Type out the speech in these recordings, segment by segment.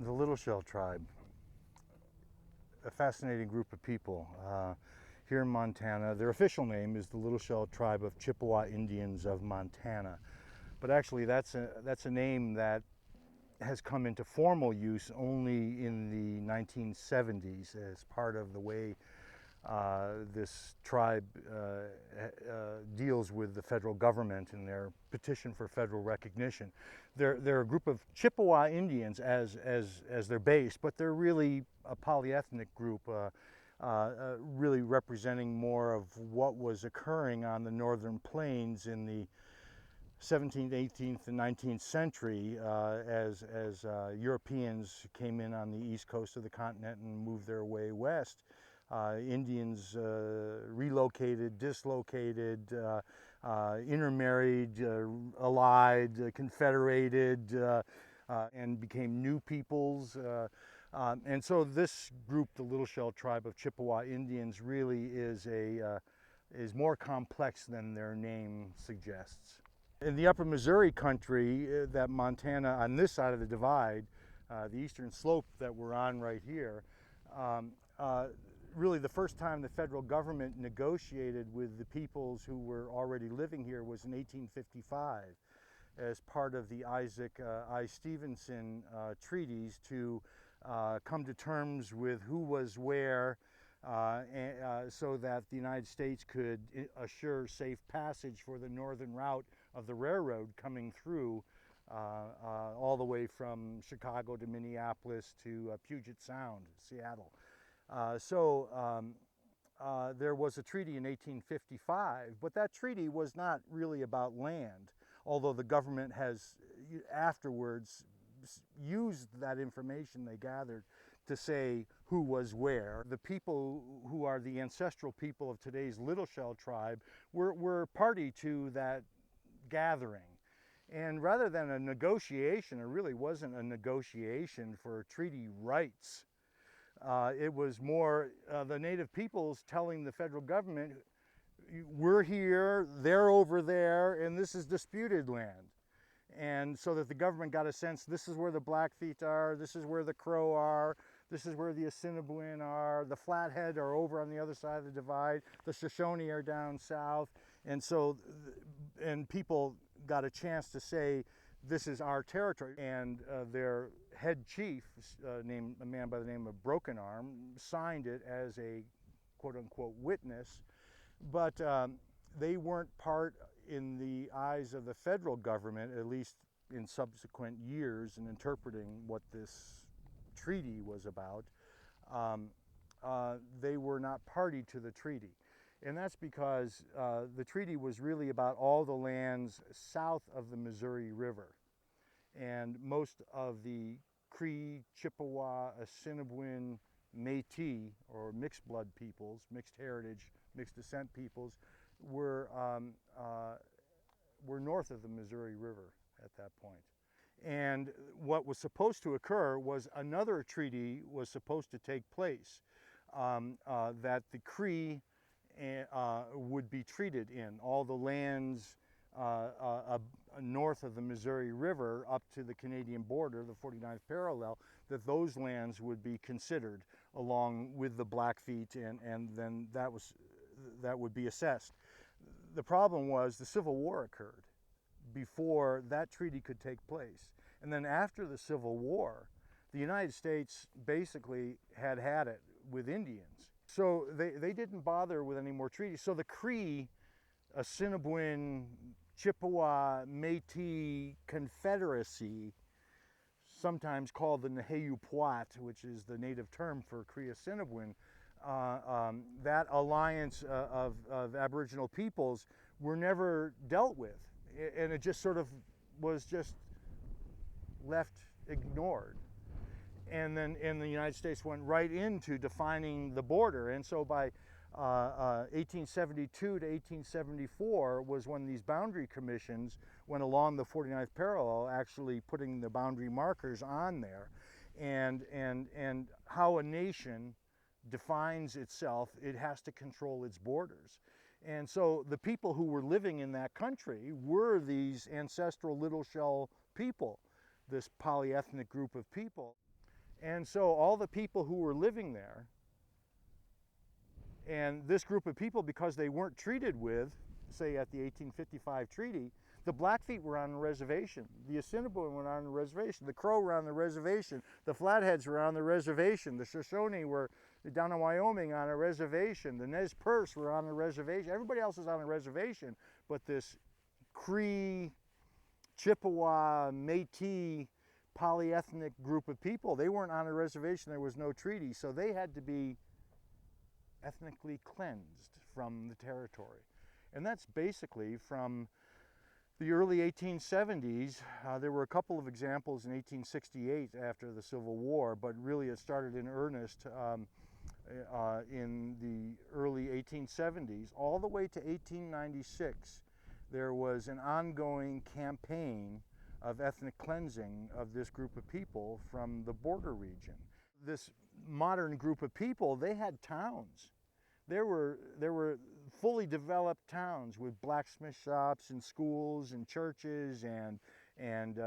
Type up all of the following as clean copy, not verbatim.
The Little Shell tribe, a fascinating group of people here in Montana. Their official name is the Little Shell Tribe of Chippewa Indians of Montana. But actually that's a name that has come into formal use only in the 1970s as part of the way this tribe deals with the federal government in their petition for federal recognition. They're a group of Chippewa Indians as their base, but they're really a polyethnic group, really representing more of what was occurring on the northern plains in the 17th, 18th, and 19th century as Europeans came in on the east coast of the continent and moved their way west. Indians relocated, dislocated, intermarried, allied, confederated, and became new peoples. And so this group, the Little Shell Tribe of Chippewa Indians, really is more complex than their name suggests. In the upper Missouri country, that Montana, on this side of the divide, the eastern slope that we're on right here, really the first time the federal government negotiated with the peoples who were already living here was in 1855 as part of the Isaac I. Stephenson treaties to come to terms with who was where, so that the United States could assure safe passage for the northern route of the railroad coming through all the way from Chicago to Minneapolis to Puget Sound, Seattle. There was a treaty in 1855, but that treaty was not really about land, although the government has afterwards used that information they gathered to say who was where. The people who are the ancestral people of today's Little Shell tribe were party to that gathering. And rather than a negotiation, it really wasn't a negotiation for treaty rights. It was more the native peoples telling the federal government, we're here, they're over there, and this is disputed land. And so that the government got a sense, this is where the Blackfeet are, this is where the Crow are, this is where the Assiniboine are, the Flathead are over on the other side of the divide, the Shoshone are down south. And so, and people got a chance to say, this is our territory. And their head chief, a man by the name of Broken Arm, signed it as a quote-unquote witness, but they weren't part in the eyes of the federal government, at least in subsequent years in interpreting what this treaty was about. They were not party to the treaty. And that's because the treaty was really about all the lands south of the Missouri River. And most of the Cree, Chippewa, Assiniboine, Métis, or mixed blood peoples, mixed heritage, mixed descent peoples, were north of the Missouri River at that point. And what was supposed to occur was another treaty was supposed to take place that the Cree would be treated in. All the lands north of the Missouri River up to the Canadian border, the 49th parallel, that those lands would be considered along with the Blackfeet, and then that would be assessed. The problem was the Civil War occurred before that treaty could take place. And then after the Civil War, the United States basically had it with Indians. So they didn't bother with any more treaties. So the Cree, Assiniboine, Chippewa, Métis Confederacy, sometimes called the Neheyupuat, which is the native term for Cree Assiniboine, that alliance of Aboriginal peoples were never dealt with. And it just sort of was just left ignored. And then the United States went right into defining the border. And so by 1872 to 1874 was when these boundary commissions went along the 49th parallel, actually putting the boundary markers on there. And how a nation defines itself, it has to control its borders. And so the people who were living in that country were these ancestral Little Shell people, this polyethnic group of people. And so all the people who were living there, and this group of people, because they weren't treated with, say at the 1855 treaty, the Blackfeet were on the reservation, the Assiniboine were on the reservation, the Crow were on the reservation, the Flatheads were on the reservation, the Shoshone were down in Wyoming on a reservation, the Nez Perce were on the reservation, everybody else is on a reservation, but this Cree, Chippewa, Métis, polyethnic group of people, they weren't on a reservation, there was no treaty, so they had to be ethnically cleansed from the territory. And that's basically from the early 1870s. There were a couple of examples in 1868 after the Civil War, but really it started in earnest in the early 1870s. All the way to 1896, there was an ongoing campaign of ethnic cleansing of this group of people from the border region. This modern group of people, they had towns. There were fully developed towns with blacksmith shops and schools and churches and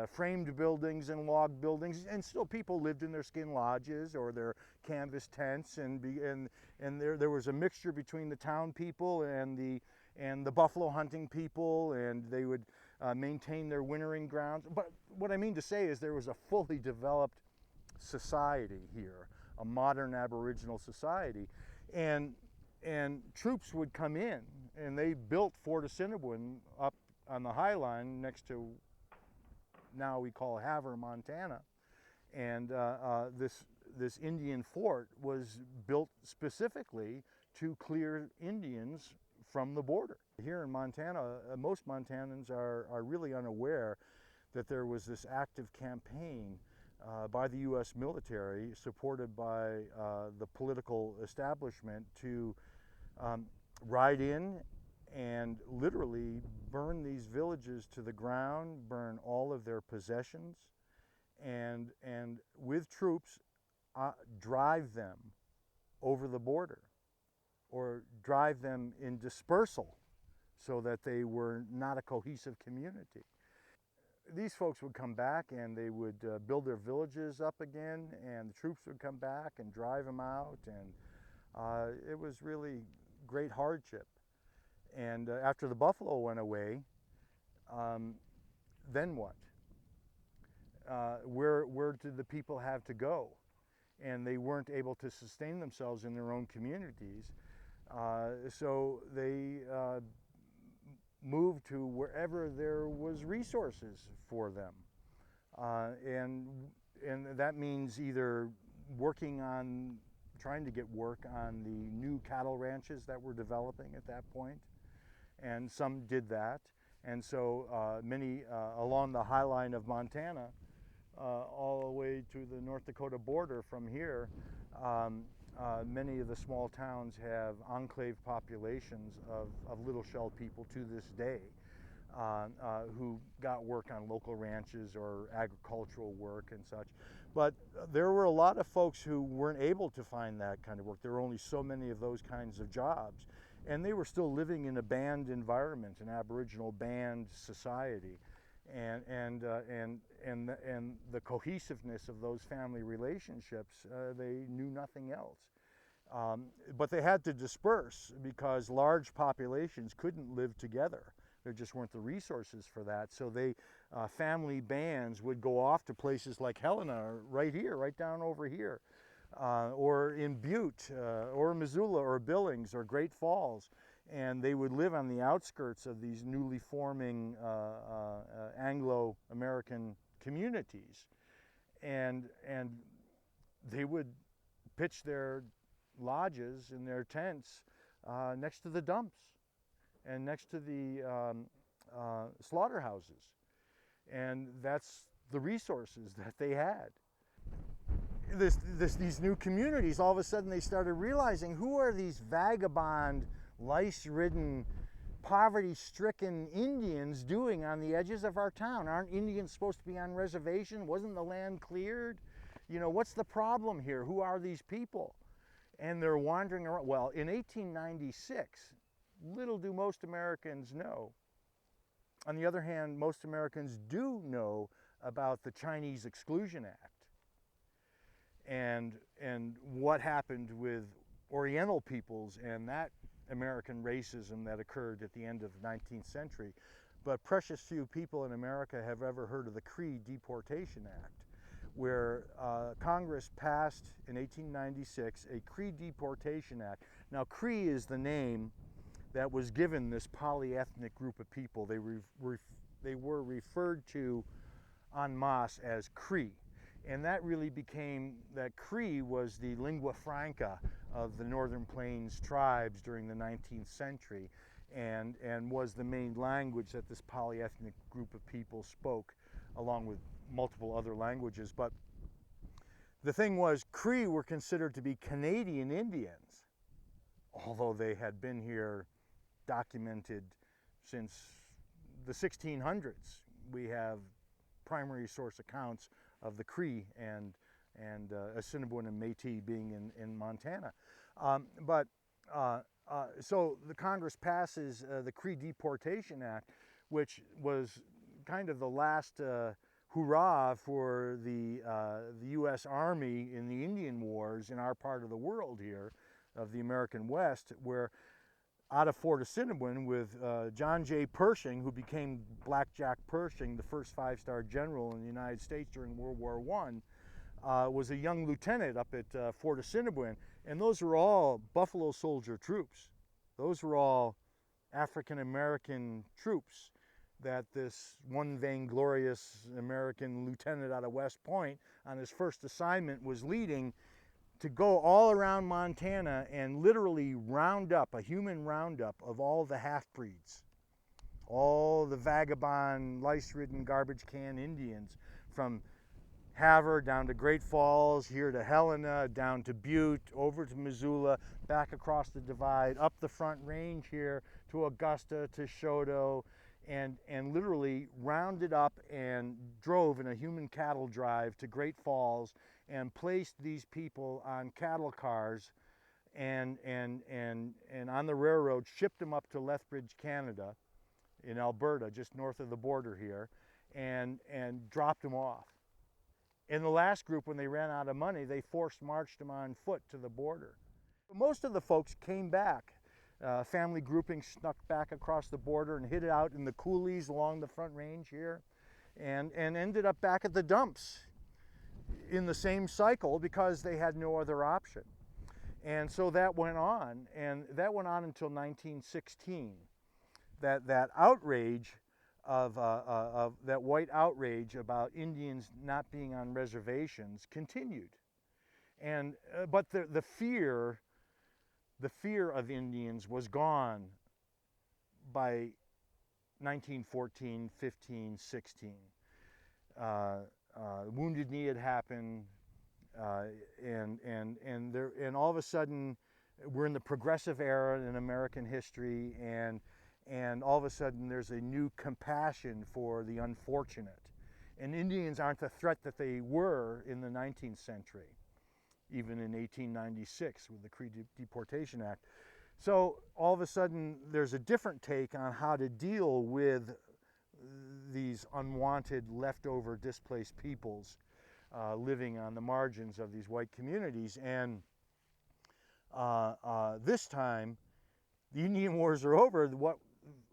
framed buildings and log buildings, and still people lived in their skin lodges or their canvas tents, and there was a mixture between the town people and the buffalo hunting people, and they would maintain their wintering grounds. But what I mean to say is there was a fully developed society here, a modern Aboriginal society, and troops would come in, and they built Fort Assiniboine up on the High Line next to, now we call Havre, Montana. And this Indian fort was built specifically to clear Indians from the border. Here in Montana, most Montanans are really unaware that there was this active campaign by the U.S. military, supported by the political establishment, to ride in and literally burn these villages to the ground, burn all of their possessions, and with troops drive them over the border, or drive them in dispersal so that they were not a cohesive community. These folks would come back and they would build their villages up again, and the troops would come back and drive them out, and it was really great hardship. And after the buffalo went away, then what? Where did the people have to go? And they weren't able to sustain themselves in their own communities, so they moved to wherever there was resources for them, and that means either trying to get work on the new cattle ranches that were developing at that point, and some did that, and so many along the High Line of Montana, all the way to the North Dakota border from here, many of the small towns have enclave populations of little-shelled people to this day, who got work on local ranches or agricultural work and such. But there were a lot of folks who weren't able to find that kind of work. There were only so many of those kinds of jobs, and they were still living in a band environment, an Aboriginal band society, and the cohesiveness of those family relationships, they knew nothing else. But they had to disperse because large populations couldn't live together. There just weren't the resources for that. So family bands would go off to places like Helena, right here, right down over here, or in Butte, or Missoula, or Billings, or Great Falls. And they would live on the outskirts of these newly forming Anglo-American communities. And they would pitch their lodges and their tents next to the dumps and next to the slaughterhouses. And that's the resources that they had. These new communities, all of a sudden they started realizing, who are these vagabond, lice-ridden, poverty-stricken Indians doing on the edges of our town? Aren't Indians supposed to be on reservation? Wasn't the land cleared? You know, what's the problem here? Who are these people? And they're wandering around. Well, in 1896, little do most Americans know. On the other hand, most Americans do know about the Chinese Exclusion Act. and what happened with Oriental peoples and that American racism that occurred at the end of the 19th century. But precious few people in America have ever heard of the Cree Deportation Act, where Congress passed in 1896 a Cree Deportation Act. Now, Cree is the name that was given this polyethnic group of people. They were referred to en masse as Cree. And that really became, that Cree was the lingua franca of the Northern Plains tribes during the 19th century, and was the main language that this polyethnic group of people spoke, along with multiple other languages. But the thing was, Cree were considered to be Canadian Indians, although they had been here documented since the 1600s. We have primary source accounts of the Cree and Assiniboine and Métis being in Montana. So the Congress passes the Cree Deportation Act, which was kind of the last hurrah for the U.S. Army in the Indian Wars in our part of the world here, of the American West, where out of Fort Assiniboine with John J. Pershing, who became Black Jack Pershing, the first five-star general in the United States during World War I, was a young lieutenant up at Fort Assiniboine. And those were all Buffalo Soldier troops. Those were all African-American troops that this one vainglorious American lieutenant out of West Point on his first assignment was leading, to go all around Montana and literally round up, a human roundup of all the half-breeds, all the vagabond, lice-ridden, garbage can Indians, from Havre down to Great Falls, here to Helena, down to Butte, over to Missoula, back across the divide, up the Front Range here to Augusta, to Choteau, and literally rounded up and drove in a human cattle drive to Great Falls and placed these people on cattle cars and on the railroad, shipped them up to Lethbridge, Canada, in Alberta, just north of the border here, and dropped them off. In the last group, when they ran out of money, they forced marched them on foot to the border. Most of the folks came back. Family groupings snuck back across the border and hid it out in the coulees along the Front Range here, and ended up back at the dumps in the same cycle because they had no other option. And so that went on, and that went on until 1916. That outrage of that white outrage about Indians not being on reservations continued, and but the fear of Indians was gone by 1914, 15, 16. Wounded Knee had happened, and all of a sudden we're in the progressive era in American history, and all of a sudden there's a new compassion for the unfortunate. And Indians aren't the threat that they were in the 19th century, even in 1896 with the Cree Deportation Act. So all of a sudden there's a different take on how to deal with these unwanted, leftover, displaced peoples living on the margins of these white communities. And this time, the Indian Wars are over. What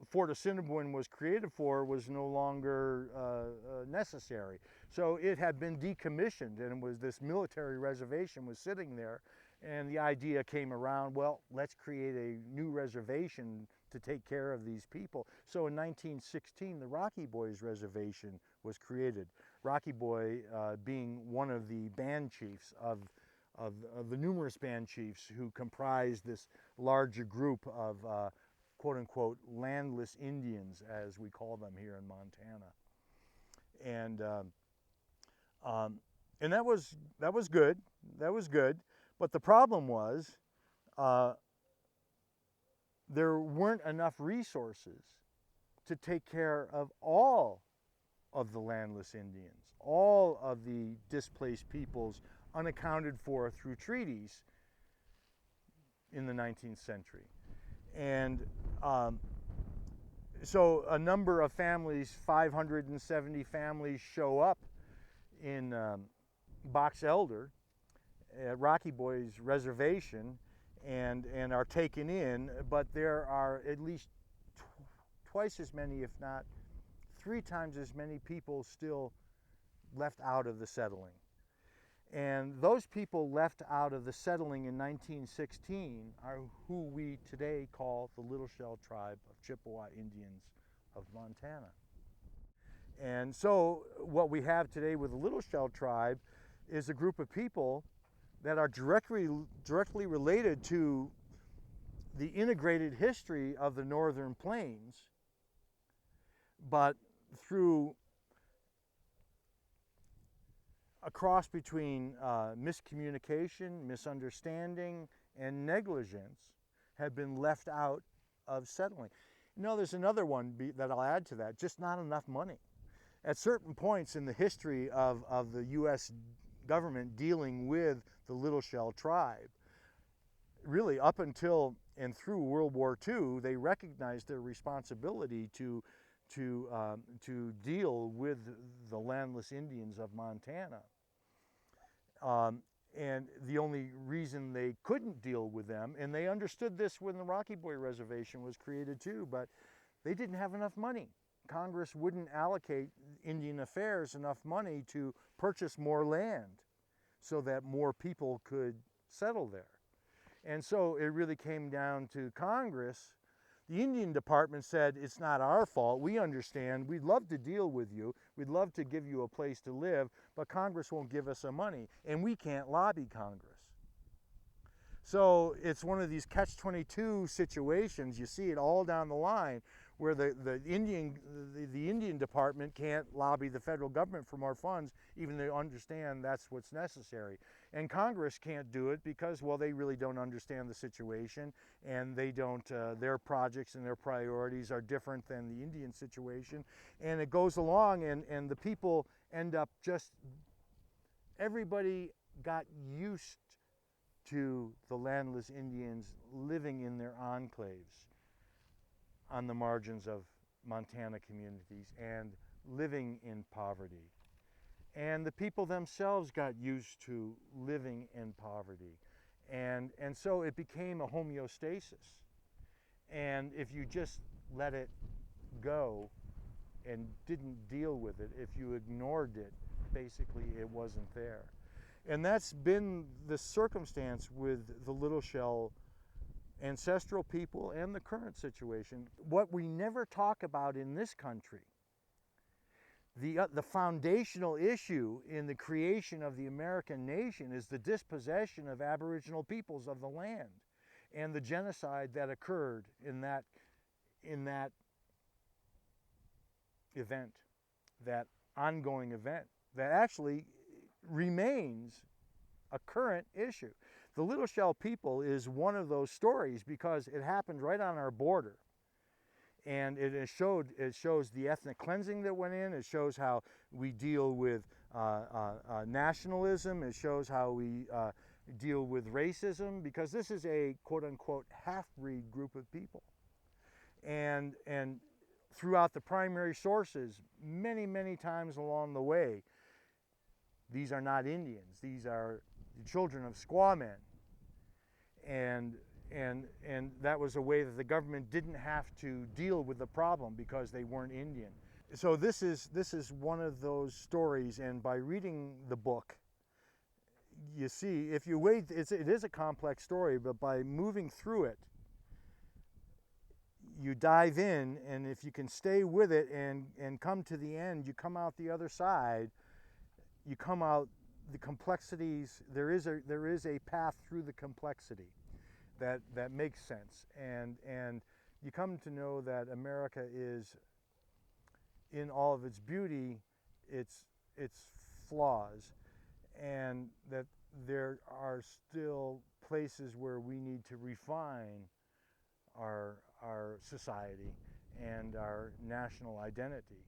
Fort Assiniboine was created for was no longer necessary. So it had been decommissioned, and it was this military reservation was sitting there, and the idea came around, well, let's create a new reservation to take care of these people. So in 1916, the Rocky Boys Reservation was created. Rocky Boy being one of the band chiefs of the numerous band chiefs who comprised this larger group of quote-unquote landless Indians, as we call them here in Montana. And that was good. That was good. But the problem was there weren't enough resources to take care of all of the landless Indians, all of the displaced peoples unaccounted for through treaties in the 19th century. And so a number of families, 570 families, show up in Box Elder at Rocky Boy's reservation and are taken in, but there are at least twice as many, if not 3 times as many people still left out of the settling. And those people left out of the settling in 1916 are who we today call the Little Shell Tribe of Chippewa Indians of Montana. And so what we have today with the Little Shell Tribe is a group of people that are directly related to the integrated history of the Northern Plains, but through a cross between miscommunication, misunderstanding, and negligence, have been left out of settling. You know, there's another one that I'll add to that, just not enough money. At certain points in the history of the U.S. government dealing with the Little Shell Tribe, really up until and through World War II, they recognized their responsibility to deal with the landless Indians of Montana. And the only reason they couldn't deal with them, and they understood this when the Rocky Boy Reservation was created too, but they didn't have enough money. Congress wouldn't allocate Indian Affairs enough money to purchase more land so that more people could settle there. And so it really came down to Congress. The Indian Department said, it's not our fault, we understand, we'd love to deal with you, we'd love to give you a place to live, but Congress won't give us the money, and we can't lobby Congress. So it's one of these catch-22 situations. You see it all down the line, where the Indian Department can't lobby the federal government for more funds, even though they understand that's what's necessary. And Congress can't do it because, well, they really don't understand the situation, and they don't, their projects and their priorities are different than the Indian situation. And it goes along, and the people end up just, everybody got used to the landless Indians living in their enclaves on the margins of Montana communities and living in poverty. And the people themselves got used to living in poverty. And so it became a homeostasis. And if you just let it go and didn't deal with it, if you ignored it, basically it wasn't there. And that's been the circumstance with the Little Shell ancestral people and the current situation. What we never talk about in this country, the foundational issue in the creation of the American nation, is the dispossession of Aboriginal peoples of the land and the genocide that occurred in that event, that ongoing event that actually remains a current issue. The Little Shell people is one of those stories because it happened right on our border. And it shows the ethnic cleansing that went in. It shows how we deal with nationalism. It shows how we deal with racism, because this is a quote-unquote half-breed group of people. And throughout the primary sources, many, many times along the way, these are not Indians. These are the children of squaw men. And that was a way that the government didn't have to deal with the problem because they weren't Indian. So this is one of those stories, and by reading the book, you see, if you wait, it is a complex story, but by moving through it, you dive in, and if you can stay with it and come to the end, you come out the other side, you come out, the complexities, there is a path through the complexity that makes sense, and you come to know that America is, in all of its beauty, its flaws, and that there are still places where we need to refine our society and our national identity.